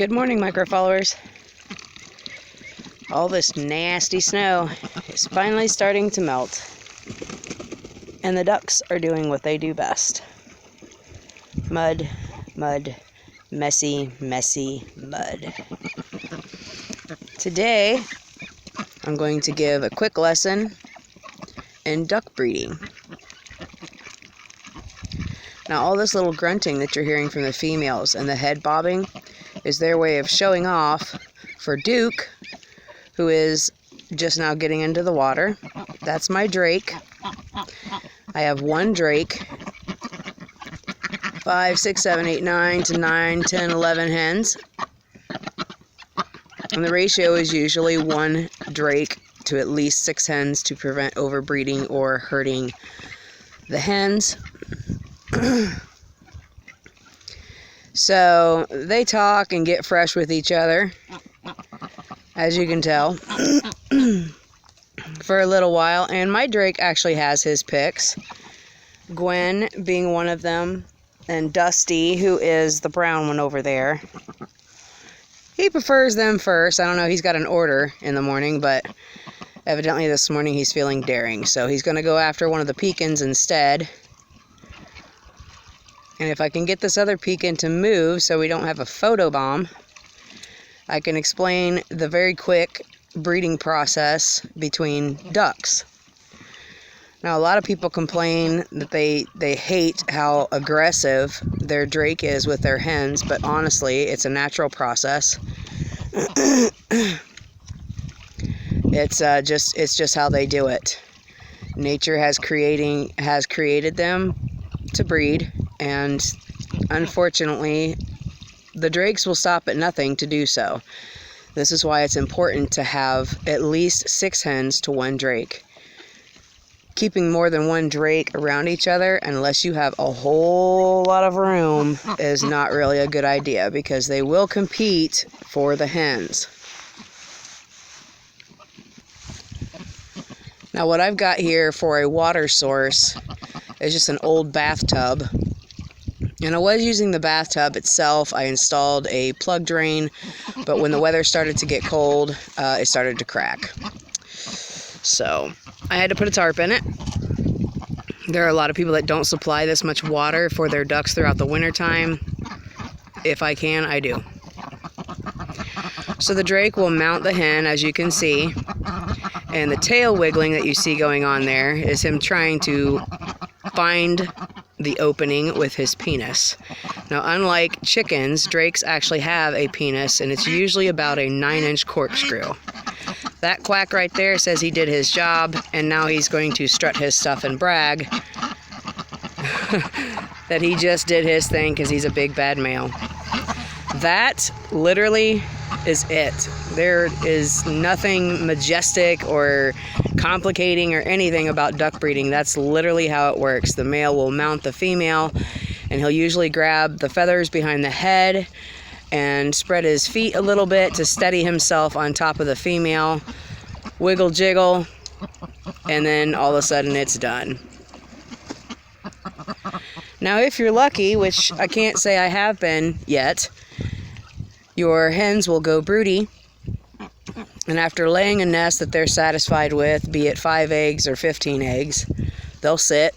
Good morning, micro followers. All this nasty snow is finally starting to melt, and the ducks are doing what they do best. Mud, mud, messy, messy mud. Today, I'm going to give a quick lesson in duck breeding. Now, all this little grunting that you're hearing from the females and the head bobbing is their way of showing off for Duke, who is just now getting into the water. That's my drake. I have one drake, 5, 6, 7, 8, 9 to 9, 10, 11 hens. And the ratio is usually one drake to at least 6 hens to prevent overbreeding or hurting the hens. So they talk and get fresh with each other, as you can tell, for a little while. And my drake actually has his picks, Gwen being one of them, and Dusty, who is the brown one over there. He prefers them first. I don't know, he's got an order in the morning, but evidently this morning he's feeling daring, so he's going to go after one of the pecans instead. And if I can get this other pecan to move so we don't have a photo bomb, I can explain the very quick breeding process between ducks. Now, a lot of people complain that they hate how aggressive their drake is with their hens, but honestly, it's a natural process. It's just how they do it. Nature has created them to breed, and unfortunately, the drakes will stop at nothing to do so. This is why it's important to have at least 6 hens to 1 drake. Keeping more than 1 drake around each other, unless you have a whole lot of room, is not really a good idea, because they will compete for the hens. Now, what I've got here for a water source is just an old bathtub. And I was using the bathtub itself. I installed a plug drain, but when the weather started to get cold, it started to crack. So I had to put a tarp in it. There are a lot of people that don't supply this much water for their ducks throughout the wintertime. If I can, I do. So the drake will mount the hen, as you can see, and the tail wiggling that you see going on there is him trying to find the opening with his penis. Now, unlike chickens, drakes actually have a penis, and it's usually about a 9-inch corkscrew. That quack right there says he did his job, and now he's going to strut his stuff and brag that he just did his thing because he's a big bad male. That literally is it. There is nothing majestic or complicating or anything about duck breeding. That's literally how it works. The male will mount the female, and he'll usually grab the feathers behind the head and spread his feet a little bit to steady himself on top of the female, wiggle jiggle, and then all of a sudden it's done. Now, if you're lucky, which I can't say I have been yet, your hens will go broody, and after laying a nest that they're satisfied with, be it 5 eggs or 15 eggs, they'll sit,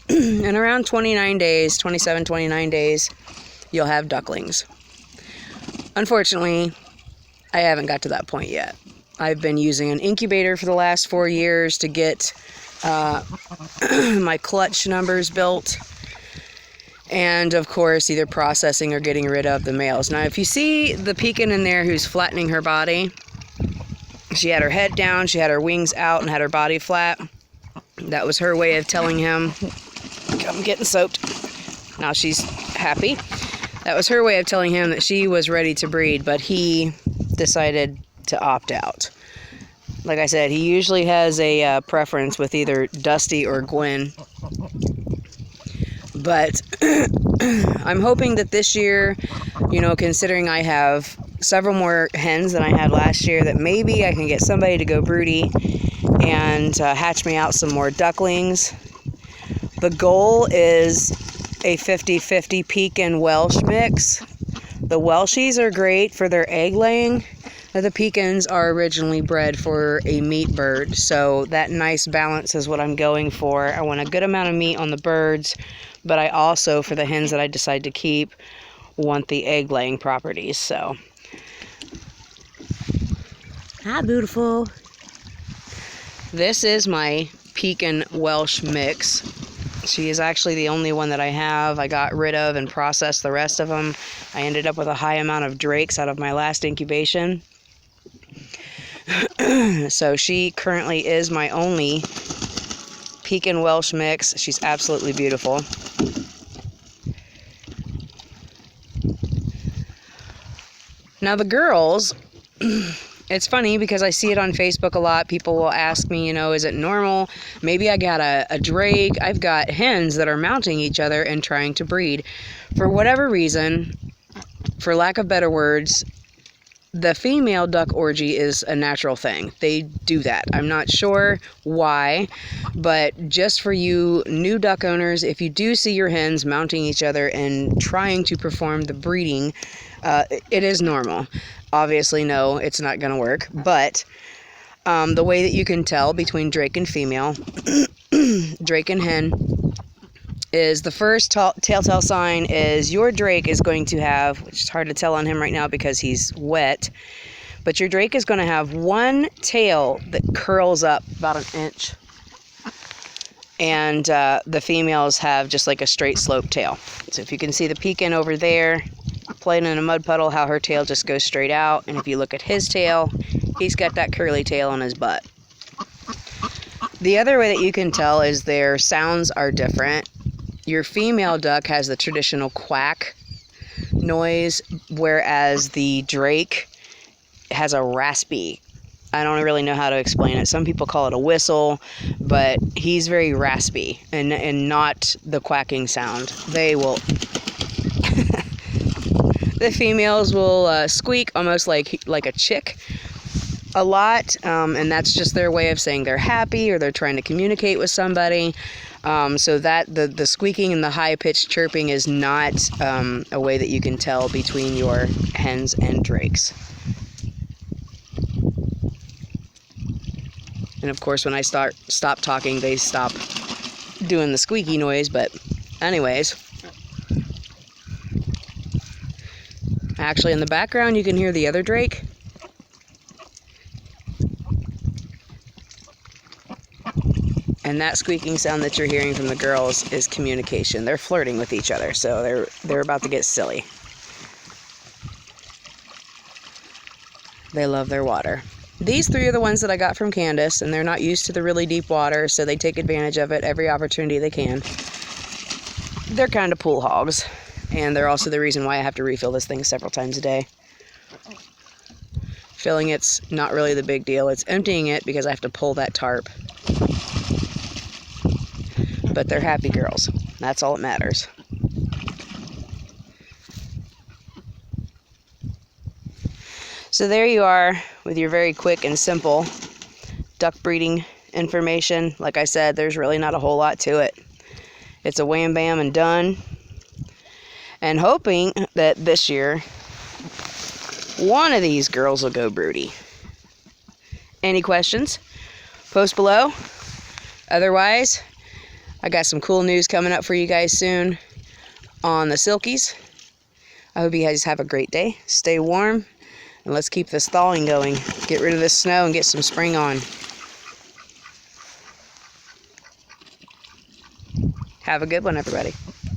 and around 29 days, 27, 29 days, you'll have ducklings. Unfortunately, I haven't got to that point yet. I've been using an incubator for the last 4 years to get my clutch numbers built, and of course either processing or getting rid of the males. Now, if you see the pecan in there who's flattening her body, she had her head down, she had her wings out, and had her body flat. That was her way of telling him, I'm getting soaked. Now she's happy. That was her way of telling him that she was ready to breed, but he decided to opt out. Like I said, he usually has a preference with either Dusty or Gwen. But I'm hoping that this year, considering I have several more hens than I had last year, that maybe I can get somebody to go broody and hatch me out some more ducklings. The goal is a 50-50 Pekin Welsh mix. The Welshies are great for their egg laying. The Pekins are originally bred for a meat bird, so that nice balance is what I'm going for. I want a good amount of meat on the birds, but I also, for the hens that I decide to keep, want the egg laying properties. So, hi, beautiful. This is my Pekin Welsh mix. She is actually the only one that I have. I got rid of and processed the rest of them. I ended up with a high amount of drakes out of my last incubation. So she currently is my only Pekin Welsh mix. She's absolutely beautiful. Now the girls, it's funny because I see it on Facebook a lot. People will ask me, is it normal? Maybe I got a drake. I've got hens that are mounting each other and trying to breed. For whatever reason, for lack of better words, the female duck orgy is a natural thing. They do that. I'm not sure why, but just for you new duck owners, if you do see your hens mounting each other and trying to perform the breeding, it is normal. Obviously, no, it's not going to work, but the way that you can tell between drake and female, drake and hen, is the first telltale sign is your drake is going to have, which is hard to tell on him right now because he's wet, but your drake is going to have one tail that curls up about an inch, and the females have just like a straight slope tail. So if you can see the Pekin over there playing in a mud puddle, how her tail just goes straight out, and if you look at his tail, he's got that curly tail on his butt. The other way that you can tell is their sounds are different. Your female duck has the traditional quack noise, whereas the drake has a raspy. I don't really know how to explain it. Some people call it a whistle, but he's very raspy and not the quacking sound. They will... The females will squeak almost like a chick a lot, and that's just their way of saying they're happy or they're trying to communicate with somebody. So that the squeaking and the high-pitched chirping is not a way that you can tell between your hens and drakes. And of course, when I stop talking, they stop doing the squeaky noise. But anyways, actually in the background you can hear the other drake. And that squeaking sound that you're hearing from the girls is communication. They're flirting with each other, so they're about to get silly. They love their water. These three are the ones that I got from Candace, and they're not used to the really deep water, so they take advantage of it every opportunity they can. They're kind of pool hogs, and they're also the reason why I have to refill this thing several times a day. Filling it's not really the big deal. It's emptying it because I have to pull that tarp. But they're happy girls. That's all that matters. So there you are with your very quick and simple duck breeding information. Like I said, there's really not a whole lot to it. It's a wham bam and done. And hoping that this year one of these girls will go broody. Any questions? Post below. Otherwise, I got some cool news coming up for you guys soon on the silkies. I hope you guys have a great day. Stay warm, and let's keep this thawing going. Get rid of this snow and get some spring on. Have a good one, everybody.